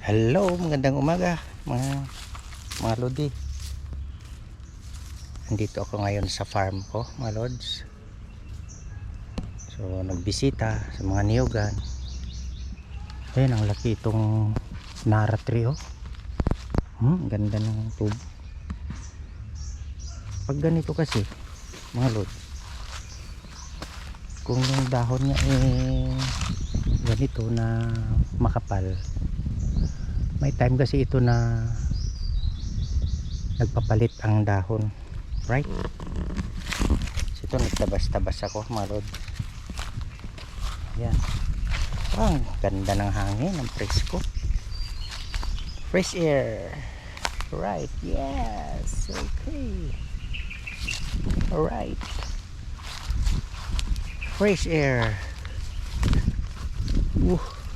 Hello, magandang umaga mga lodi. Andito ako ngayon sa farm ko, mga lods. So nagbisita sa mga niyugan. Ayun, ang laki itong Nara tree, oh. Ganda ng tubo. Pag ganito kasi, mga lods, kung yung dahon niya ganito na makapal, may time kasi ito na nagpapalit ang dahon, right? So ito, nagtabas-tabas ako, mga lods. Ayan. Ang ganda ng hangin, ang presko, fresh air, right? Yes, okay, alright, fresh air.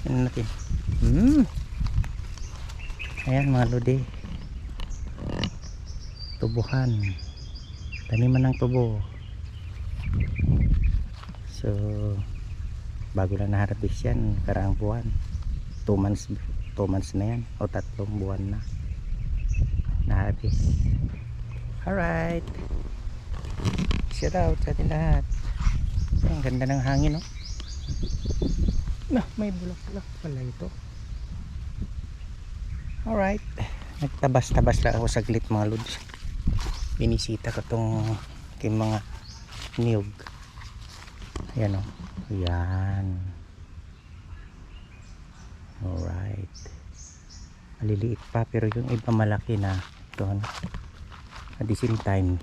Ano natin? Ayan, mga lodi, tubuhan, taniman ng tubo. So bago lang na-harvest yan, karaang buwan, 2 months na yan, o 3 buwan na na-harvest. Alright, shout out sa atin lahat. Ang ganda ng hangin, oh. May bulak-bulak pala ito. Alright, nagtabas-tabas lang ako saglit, mga lods. Binisita ko tong mga niyog. Ayan, oh. Ayan. Alright, maliliit pa pero yung iba malaki na. Ito, ano? At the same time,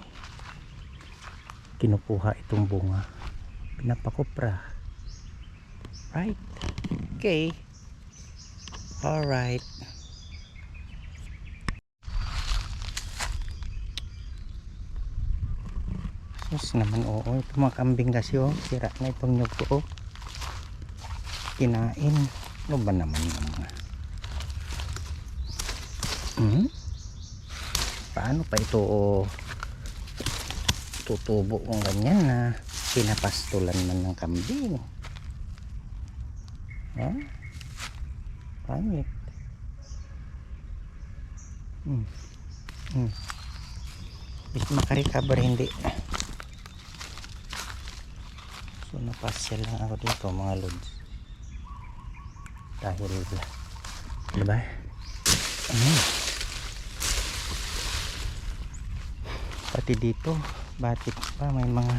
kinukuha itong bunga, pinapakopra, right? Okay, alright. Sus naman, oo, ito mga kambing kasi, oh, sira na itong nyug ko, oh. Kinain. Ano ba naman yung mga paano pa ito, oh, tutubo kung ganyan na pinapastulan man ng kambing, ha? Pangit. Bis makarecover hindi. So napasyal lang ako dito, mga lods, dahil diba pati dito batik pa, may mga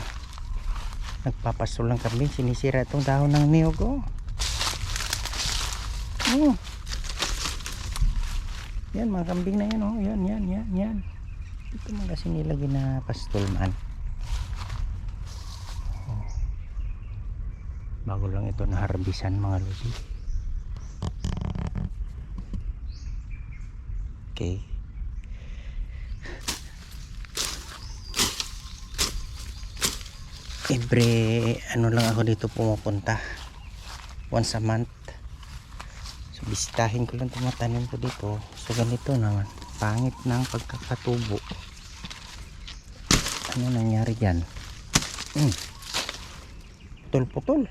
nagpapasulang kambing, sinisira itong dahon ng niyog, oh. Yan, mga kambing na yan, oh. Yan ito mga kasi nila ginapastol man, oh. Bago lang ito na harbisan, mga lodi. Okay, every ano lang ako dito pumupunta, once a month. So bisitahin ko lang tumatanim ko dito. So ganito naman, pangit ng pagkakatubo. Ano nangyari dyan? Putol-putol,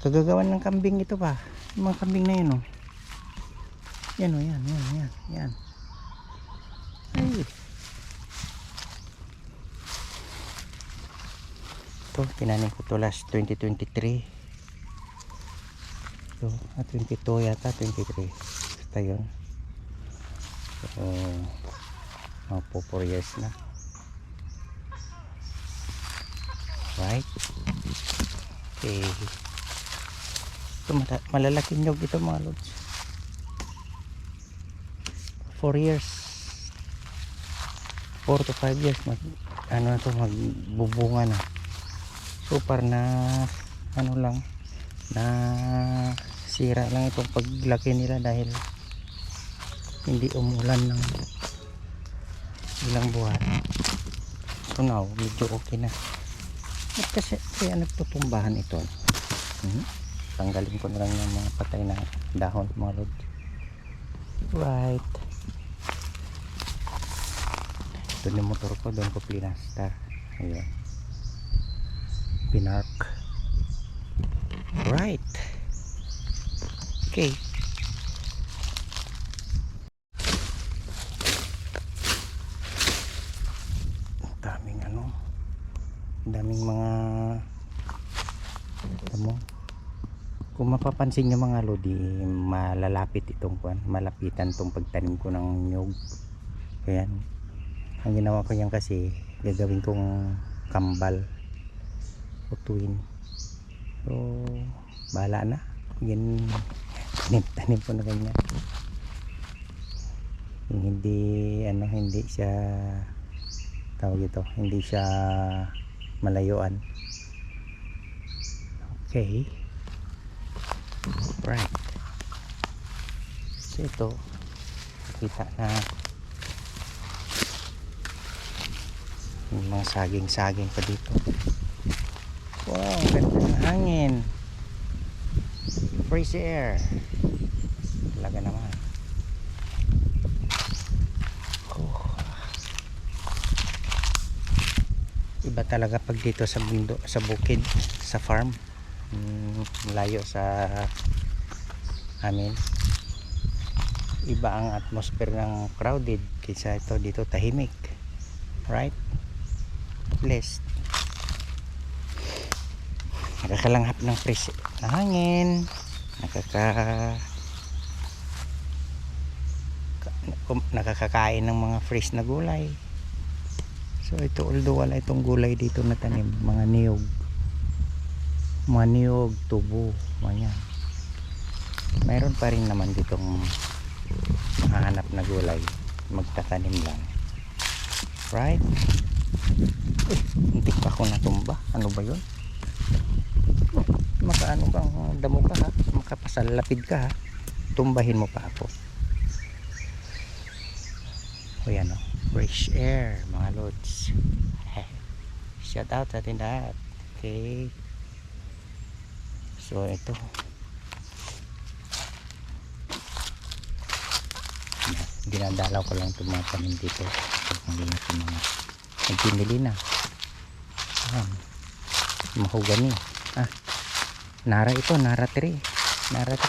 kagagawan ng kambing ito pa, yung mga kambing na yun, oh. Yan, oh, yan. Ay, ito, tinanim ko to last 2023. So, 22 yata, 23. Basta yun. So, po 4 years na. Right? Okay. Ito, malalaking nyog ito, mga lods. 4 years. 4 to 5 years. Ano na ito, magbubunga na. Super na, ano lang, na sira lang itong paglaki nila dahil hindi umulan ng ilang buwan. So now medyo okay na. At kasi kaya nagtutumbahan ito, tanggalin ko na lang yung mga patay na dahon, mga lod. Right, ito yung motor ko, doon ko pinasta. Ayan, pinark. Right, okay, Kung mapapansin nyo mga lodi, malalapit itong kuan, malapitan itong pagtanim ko ng nyug. Ayan, ang ginawa ko yan kasi gagawin kong kambal o twin. So bahala na, yan, tanim ko na ganyan. Hindi ano, hindi siya tawag ito, hindi siya malayuan. Okay, right. So ito, kita na yung mga saging pa dito. Wow, ganda ng hangin, fresh air talaga naman. Iba talaga pag dito sa bundok, sa bukid, sa farm, malayo sa amin. Iba ang atmosphere ng crowded kaysa ito dito tahimik, right? Blessed. Nakakalanghap ng fresh na hangin, nakakakain ng mga fresh na gulay. So ito, although wala itong gulay dito na tanim, mga niyog, tubo, mga yan, mayroon pa rin naman ditong mahanap na gulay, magtatanim lang, right? Uy, hintik pa ako natumba. Ano ba yun? Makaano kang damo ka ha, makapasalapid ka ha, tumbahin mo pa ako. O yan o, fresh air mga lods. Shout out sa atin lahat. Okay, so ito, dinadalaw ko lang itong mga tanim dito pag malingat yung mga nagpinili na. Mahogani, nara ito, nara tree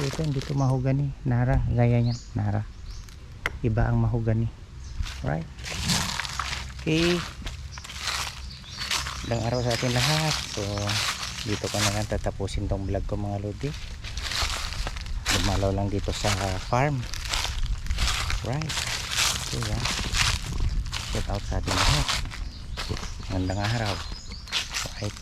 ito, hindi ito mahogani, nara, gaya niya, nara, iba ang mahogani, right? Okay, ilang araw sa atin lahat. So dito ko na lang tatapusin tong vlog ko mga lodi. Lumalaw lang dito sa farm, right? So yan, shout out sa atin lahat, magandang araw, right?